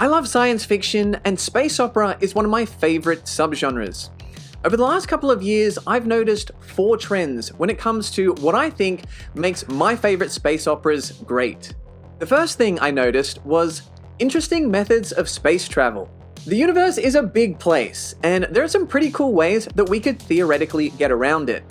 I love science fiction, and space opera is one of my favorite subgenres. Over the last couple of years, I've noticed 4 trends when it comes to what I think makes my favorite space operas great. The first thing I noticed was interesting methods of space travel. The universe is a big place, and there are some pretty cool ways that we could theoretically get around it.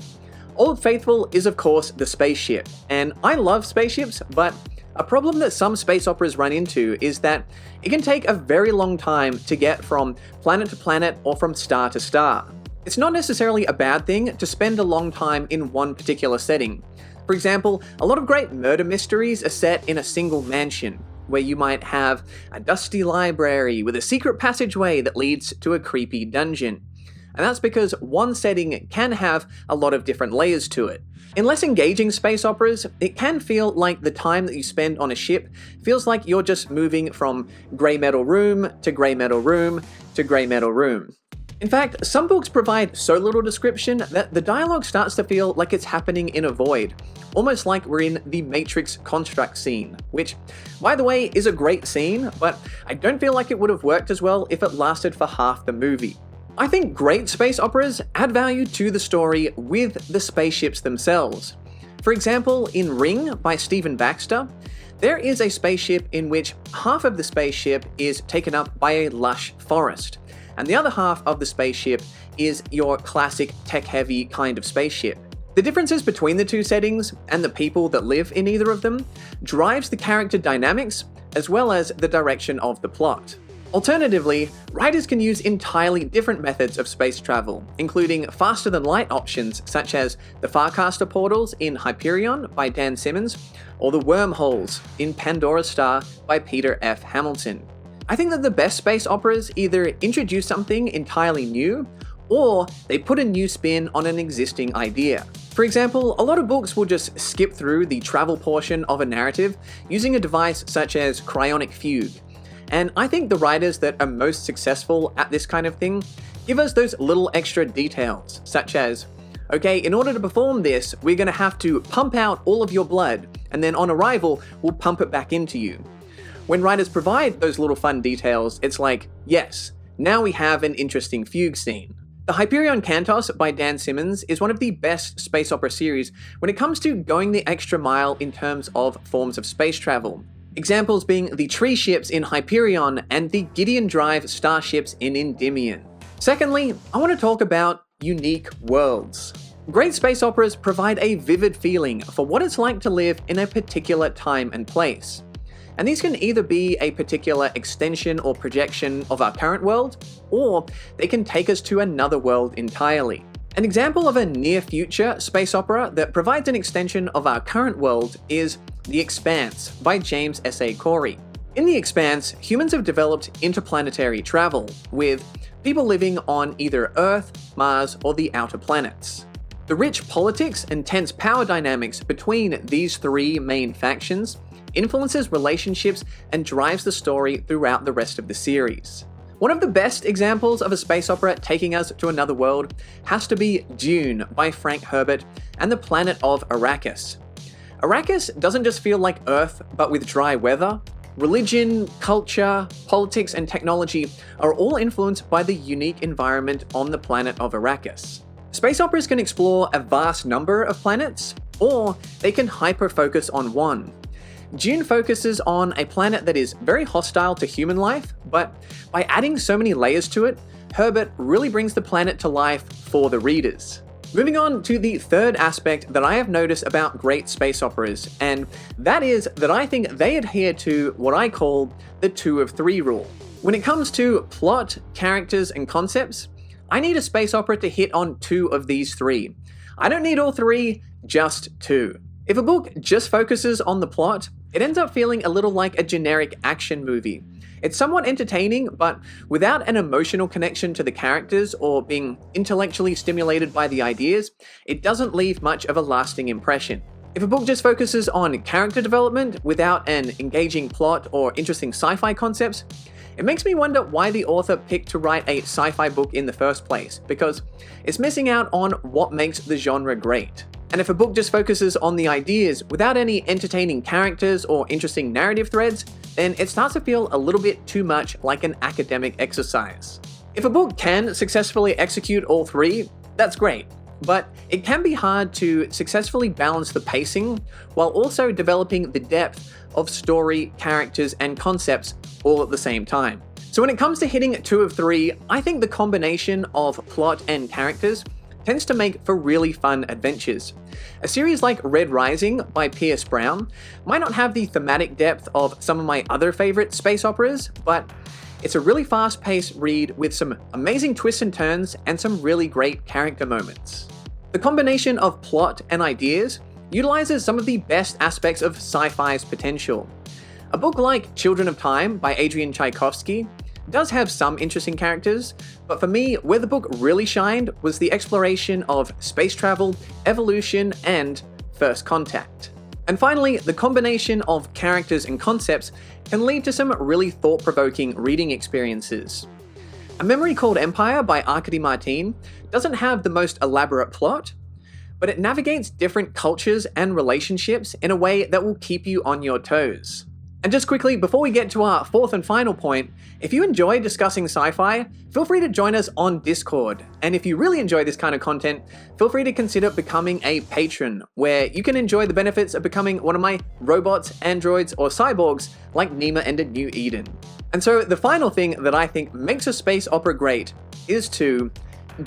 Old Faithful is of course the spaceship, and I love spaceships, but a problem that some space operas run into is that it can take a very long time to get from planet to planet or from star to star. It's not necessarily a bad thing to spend a long time in one particular setting. For example, a lot of great murder mysteries are set in a single mansion, where you might have a dusty library with a secret passageway that leads to a creepy dungeon. And that's because one setting can have a lot of different layers to it. In less engaging space operas, it can feel like the time that you spend on a ship feels like you're just moving from grey metal room to grey metal room to grey metal room. In fact, some books provide so little description that the dialogue starts to feel like it's happening in a void, almost like we're in the Matrix construct scene, which, by the way, is a great scene, but I don't feel like it would have worked as well if it lasted for half the movie. I think great space operas add value to the story with the spaceships themselves. For example, in Ring by Stephen Baxter, there is a spaceship in which half of the spaceship is taken up by a lush forest, and the other half of the spaceship is your classic tech-heavy kind of spaceship. The differences between the two settings and the people that live in either of them drives the character dynamics as well as the direction of the plot. Alternatively, writers can use entirely different methods of space travel, including faster-than-light options such as the Farcaster portals in Hyperion by Dan Simmons, or the wormholes in Pandora's Star by Peter F. Hamilton. I think that the best space operas either introduce something entirely new, or they put a new spin on an existing idea. For example, a lot of books will just skip through the travel portion of a narrative using a device such as cryonic fugue. And I think the writers that are most successful at this kind of thing give us those little extra details, such as, okay, in order to perform this, we're going to have to pump out all of your blood, and then on arrival, we'll pump it back into you. When writers provide those little fun details, it's like, yes, now we have an interesting fugue scene. The Hyperion Cantos by Dan Simmons is one of the best space opera series when it comes to going the extra mile in terms of forms of space travel. Examples being the tree ships in Hyperion and the Gideon Drive starships in Endymion. Secondly, I want to talk about unique worlds. Great space operas provide a vivid feeling for what it's like to live in a particular time and place. And these can either be a particular extension or projection of our current world, or they can take us to another world entirely. An example of a near-future space opera that provides an extension of our current world is The Expanse by James S.A. Corey. In The Expanse, humans have developed interplanetary travel, with people living on either Earth, Mars, or the outer planets. The rich politics and tense power dynamics between these 3 main factions influences relationships and drives the story throughout the rest of the series. One of the best examples of a space opera taking us to another world has to be Dune by Frank Herbert and the planet of Arrakis. Arrakis doesn't just feel like Earth, but with dry weather. Religion, culture, politics, and technology are all influenced by the unique environment on the planet of Arrakis. Space operas can explore a vast number of planets, or they can hyper-focus on one. Dune focuses on a planet that is very hostile to human life, but by adding so many layers to it, Herbert really brings the planet to life for the readers. Moving on to the third aspect that I have noticed about great space operas, and that is that I think they adhere to what I call the 2 of 3 rule. When it comes to plot, characters, and concepts, I need a space opera to hit on 2 of these 3. I don't need all 3, just 2. If a book just focuses on the plot, it ends up feeling a little like a generic action movie. It's somewhat entertaining, but without an emotional connection to the characters or being intellectually stimulated by the ideas, it doesn't leave much of a lasting impression. If a book just focuses on character development without an engaging plot or interesting sci-fi concepts, it makes me wonder why the author picked to write a sci-fi book in the first place, because it's missing out on what makes the genre great. And if a book just focuses on the ideas without any entertaining characters or interesting narrative threads, then it starts to feel a little bit too much like an academic exercise. If a book can successfully execute all three, that's great, but it can be hard to successfully balance the pacing while also developing the depth of story, characters, and concepts all at the same time. So when it comes to hitting 2 of 3, I think the combination of plot and characters tends to make for really fun adventures. A series like Red Rising by Pierce Brown might not have the thematic depth of some of my other favorite space operas, but it's a really fast-paced read with some amazing twists and turns and some really great character moments. The combination of plot and ideas utilizes some of the best aspects of sci-fi's potential. A book like Children of Time by Adrian Tchaikovsky does have some interesting characters, but for me, where the book really shined was the exploration of space travel, evolution, and first contact. And finally, the combination of characters and concepts can lead to some really thought-provoking reading experiences. A Memory Called Empire by Arkady Martin doesn't have the most elaborate plot, but it navigates different cultures and relationships in a way that will keep you on your toes. And just quickly, before we get to our fourth and final point, if you enjoy discussing sci-fi, feel free to join us on Discord. And if you really enjoy this kind of content, feel free to consider becoming a patron, where you can enjoy the benefits of becoming one of my robots, androids, or cyborgs like Nima and New Eden. And so the final thing that I think makes a space opera great is to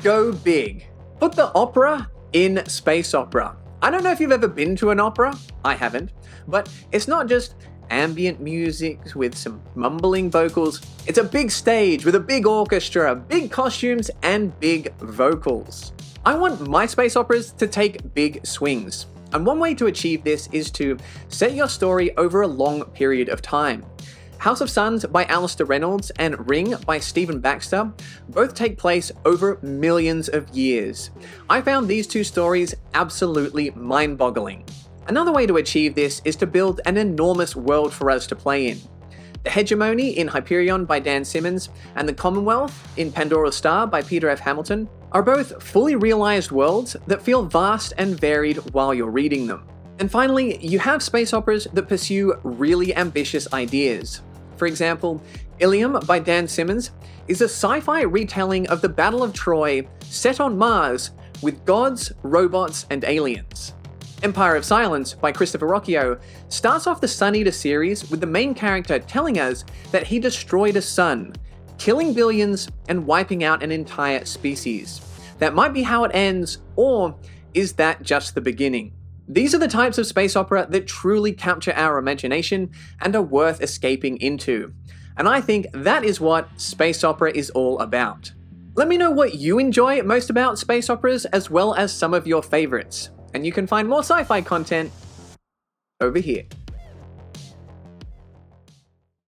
go big. Put the opera in space opera. I don't know if you've ever been to an opera, I haven't, but it's not just ambient music with some mumbling vocals. It's a big stage with a big orchestra, big costumes, and big vocals. I want my space operas to take big swings, and one way to achieve this is to set your story over a long period of time. House of Suns by Alistair Reynolds and Ring by Stephen Baxter both take place over millions of years. I found these two stories absolutely mind-boggling. Another way to achieve this is to build an enormous world for us to play in. The Hegemony in Hyperion by Dan Simmons and the Commonwealth in Pandora's Star by Peter F. Hamilton are both fully realized worlds that feel vast and varied while you're reading them. And finally, you have space operas that pursue really ambitious ideas. For example, Ilium by Dan Simmons is a sci-fi retelling of the Battle of Troy set on Mars with gods, robots, and aliens. Empire of Silence by Christopher Rocchio starts off the Sun Eater series with the main character telling us that he destroyed a sun, killing billions and wiping out an entire species. That might be how it ends, or is that just the beginning? These are the types of space opera that truly capture our imagination and are worth escaping into. And I think that is what space opera is all about. Let me know what you enjoy most about space operas, as well as some of your favorites. And you can find more sci-fi content over here.